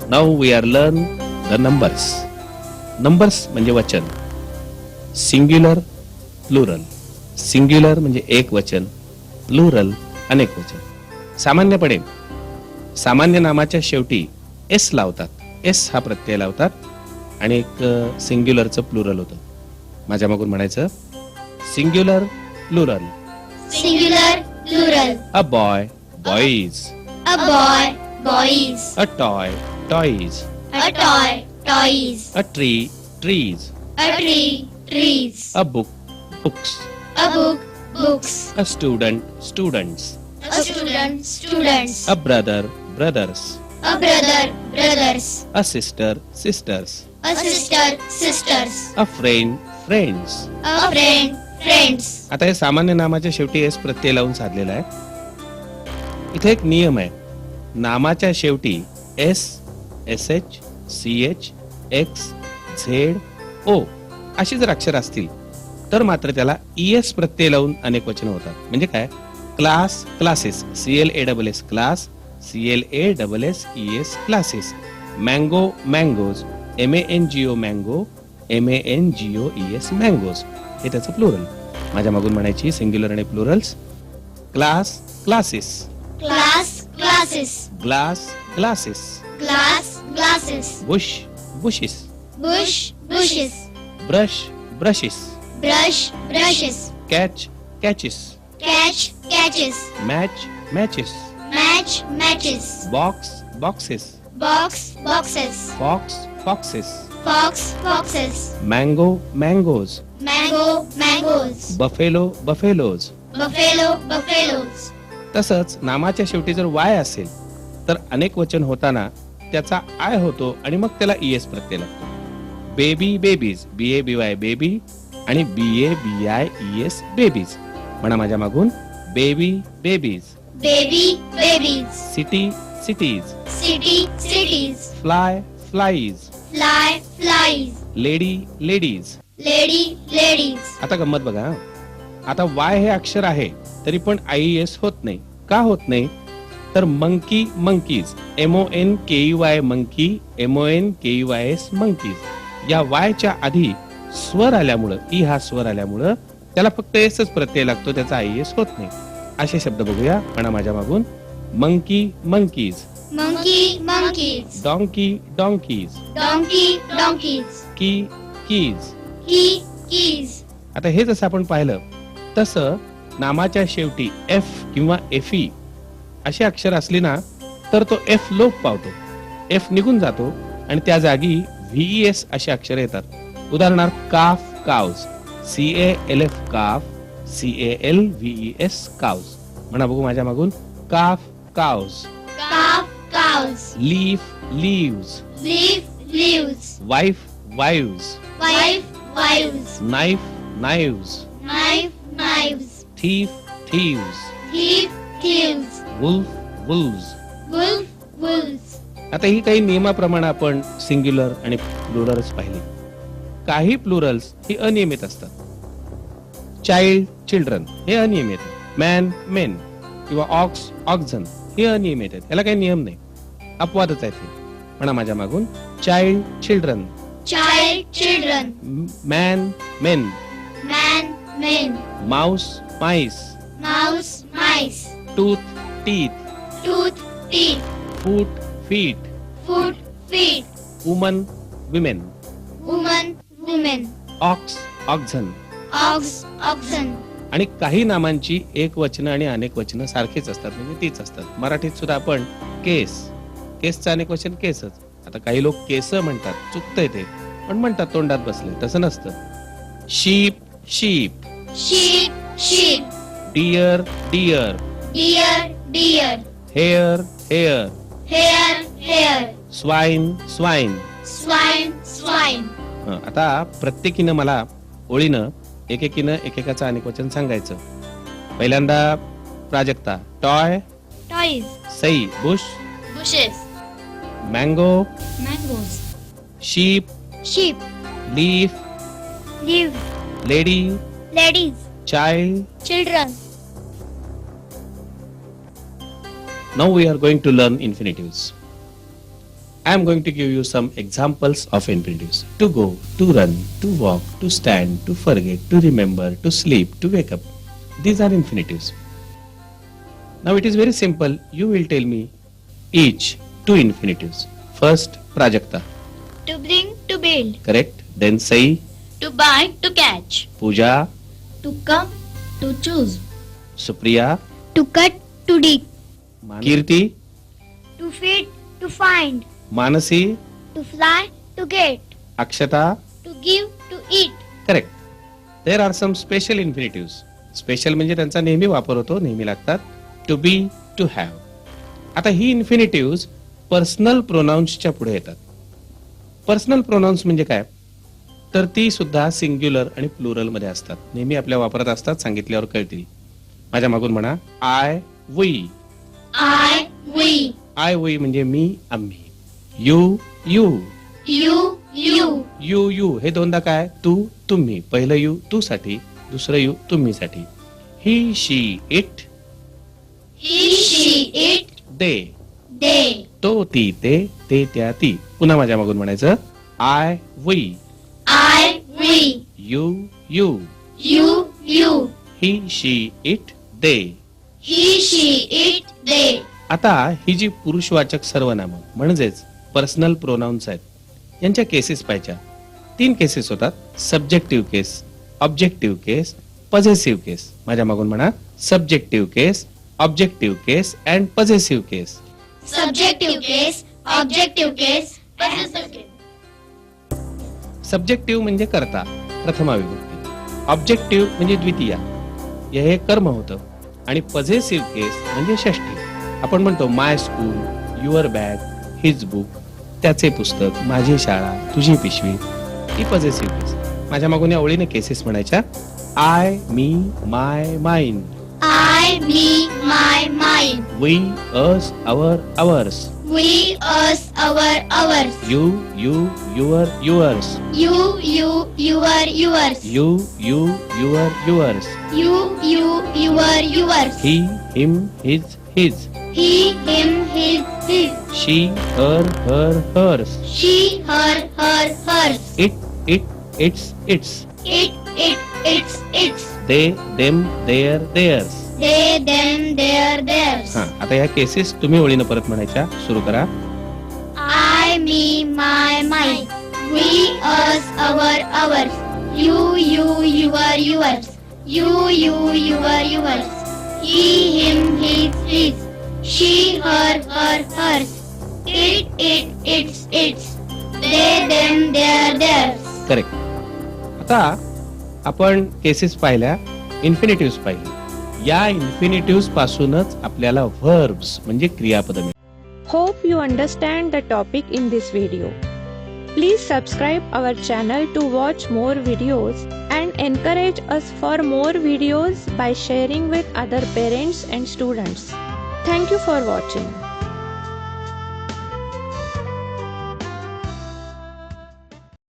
Now we are learn the numbers. Numbers म्हणजे वचन. Singular, plural. Singular म्हणजे एक वचन, प्लुरल अनेक वचन. सामान्यपणे सामान्य नामाच्या शेवटी एस लावतात. एस हा प्रत्यय लावतात आणि एक सिंग्युलरचं प्लुरल होतं. माझ्या मागून म्हणायचं singular, plural. Singular, plural. A boy, boys. A boy, boys. A toy, toys. A toy, toys. A tree, trees. A tree, trees. A book, books. A book, books. A student, students. A student, students. A brother, brothers. A brother, brothers. A sister, sisters. A sister, sisters. A friend, friends. A friend, friends. आता हे सामान्य नामाच्या शेवटी S प्रत्यय लावून साधलेला आहे. इथे एक नियम आहे. नामाच्या शेवटी S, S H, C H, X, Z, O अशी जर अक्षर असतील तर मात्र त्याला ईएस प्रत्यय लावून अनेक वचन होतात. म्हणजे काय? Class, classes. CLASS class, CLASSES classes. Mango, mangoes. MANGO mango, MANGOES mangoes. हे त्याचं प्लुरल. माझ्या मागून म्हणायची सिंग्युलर आणि plurals. Class, classes. Class, classes. Glass, glasses. Glass, glasses. Bush, bushes. Bush, bushes. Brush, brushes. Brush, brushes. Catch, catches. Catch, catches. Match, matches. Match, matches. Box, boxes. Box, boxes. Fox, foxes. Fox, foxes. Mango, mangoes. Mango, mangoes. Buffalo, buffaloes. Buffalo, buffaloes. तसंच नामाच्या शेवटी जर Y असेल तर अनेक वचन होताना त्याचा I होतो आणि मग त्याला ईएस प्रत्यय लागतो. Baby, babies. BABY बेबी आणि BABIES बेबीज. म्हणा माझ्या मागून baby, babies. Baby, babies. City, cities. City, cities. Fly, flies. Fly, flies. Lady, ladies. Lady, ladies. आता गंमत बघा हं. आता वाय हे अक्षर आहे तरी पण IES होत नाही. का होत नाही? तर monkey, monkeys. MONKEY monkey, MONKEYS monkeys. या वायच्या आधी स्वर आल्यामुळं, ई हा स्वर आल्यामुळं त्याला फक्त एसच प्रत्यय लागतो, त्याचा IES होत नाही. असे शब्द बघूया. म्हणा माझ्या मागून monkey, monkeys. Monkey, monkeys. Donkey, donkeys. Donkey, donkeys. Key, keys. Key, keys. आता हे जसं आपण पाहिलं तसं नामाच्या शेवटी एफ किंवा एफई अशी अक्षर असली ना तर तो एफ लोप पावतो, एफ निघून जातो आणि त्या जागी VES अशी अक्षर येतात. उदाहरणार्थ calf, cows. CALF calf, CALVES cows. म्हणा बघू माझ्या मागून calf, cows. Calf, cows. Leaf, leaves. Leaf, leaves. Wife, wives. Wife, wives. Knife, knives. Knife, knives. Thief, thieves. Thief, thieves. Wolf, wolves. Wolf, wolves. आता ही काही नियमाप्रमाणे आपण सिंग्युलर आणि Plurals पाहिली. काही प्लुरल्स ही अनियमित असतात. चाइल्ड, चिल्ड्रन हे अनियमित आहे. मॅन, मेन किंवा ऑक्स, ऑक्झन हे अनियमित आहेत. याला काही नियम नाही, अपवादच आहेत हे. म्हणा माझ्या मागून child, children. Child, children. Man, men. Man, men. Mouse, mice. Mouse, mice. Tooth, teeth. Tooth, teeth. Foot, feet. Foot, feet. Woman, women. Woman, women. Ox, oxen. Ox, oxen. आणि काही नामांची एक वचनं आणि अनेक वचनं सारखीच असतात, म्हणजे तीच असतात. मराठीत सुद्धा आपण केस, केसचं अनेक वचन केसच. आता काही लोक केस म्हणतात, चुकतंय ते, पण म्हणतात तोंडात बसले, तसं नसतं. Sheep, sheep. Sheep, sheep. Deer, deer. Deer, deer. Hare, hare. Hare, hare. Swine, swine. Swine, swine. आता प्रत्येकीनं मला ओळीनं एकेकीनं एकेकाचं अनेक वचन सांगायचं. पहिल्यांदा Prajakta. Toy, Toys. Sai, Bush. Bushes. Mango, Mangoes. Ship. Sheep. Leaf, Leaves. Lady. Ladies. Child. Children. Now we are going to learn infinitives. I am going to give you some examples of infinitives. To go, to run, to walk, to stand, to forget, to remember, to sleep, to wake up. These are infinitives. Now it is very simple. You will tell me each two infinitives. First, Prajakta. To bring, to build. Correct. Then Sai, To buy, to catch. Pooja, To come, to choose. Supriya, To cut, to dig. Kirti, To feed, to find. Manasi, To fly, to get. Akshata. To give, to eat. Correct. There are some special infinitives. Special म्हणजे त्यांचा नेहमी वापर होतो, नेहमी लागतात. To be, to have. आता ही इन्फिनिटिव्स personal प्रोनाउन्सच्या पुढे येतात. पर्सनल प्रोनाउन्स म्हणजे काय, तर ती सुद्धा सिंग्युलर आणि प्लुरल मध्ये असतात. नेहमी आपल्या वापरात असतात, सांगितल्यावर कळतील. माझ्या मागून म्हणा I, we. I, we. I, we म्हणजे मी, आम्ही. You, you. You, you. You, you हे दोनदा काय, तू, तुम्ही. पहिलं यू तू साठी, दुसरं यू तुम्ही साठी. He, she, it. He, she, it. They, They. तो, ती, ते, त्या, ती. पुन्हा माझ्या मागून म्हणायचं I, we. I, we. You, you. You, you. He, she, it, they. He, she, it. They. आता ही जी पुरुषवाचक सर्वनामं म्हणजेच पर्सनल प्रोनाउन्स आहेत, यांच्या केसेस पाहिच्या. 3 केसेस होतात. Subjective case, objective case, possessive case. माझ्या मागून म्हणा subjective case, objective case and possessive case. Subjective case, objective case, possessive case. Subjective म्हणजे कर्ता, प्रथमा विभक्ती. ऑब्जेक्टिव्ह म्हणजे द्वितीया, हे कर्म होतं. आणि पॉझेसिव्ह केस म्हणजे षष्टी. आपण म्हणतो my school, your bag, his book, त्याचे पुस्तक, माझी शाळा, तुझी पिशवी. ही पॉझेसिव्ह केस. माझ्या मागून या ओळीने केसेस म्हणायच्या. I, me, my, mine. I, me, my, mine. We, us, our, ours. We, us, our, ours. You, you, your, yours. You, your, yours. You, you, your, yours. You, your, yours. He, him, his, his. He, him, his. She, her, hers. She, her, hers. It, its, its. It, its. They, them, theirs. They, them, theirs. हा, आता या cases तुम्ही ओळीनं परत म्हणायच्या. सुरू करा. I, me, my, mine. We, us, our, ours. You, your, yours. You, your, yours. He, him, his. She, her, hers. It, its. They, them, theirs. Correct. आता आपण केसेस पाहिल्या, इन्फिनिटिव्स पाहिली. या इन्फिनिटिव्स पासूनच आपल्याला व्हर्ब्स म्हणजे क्रियापद मिळतात. Hope you understand the topic in this video. Please subscribe our channel to watch more videos and encourage us for more videos by sharing with other parents and students. Thank you for watching.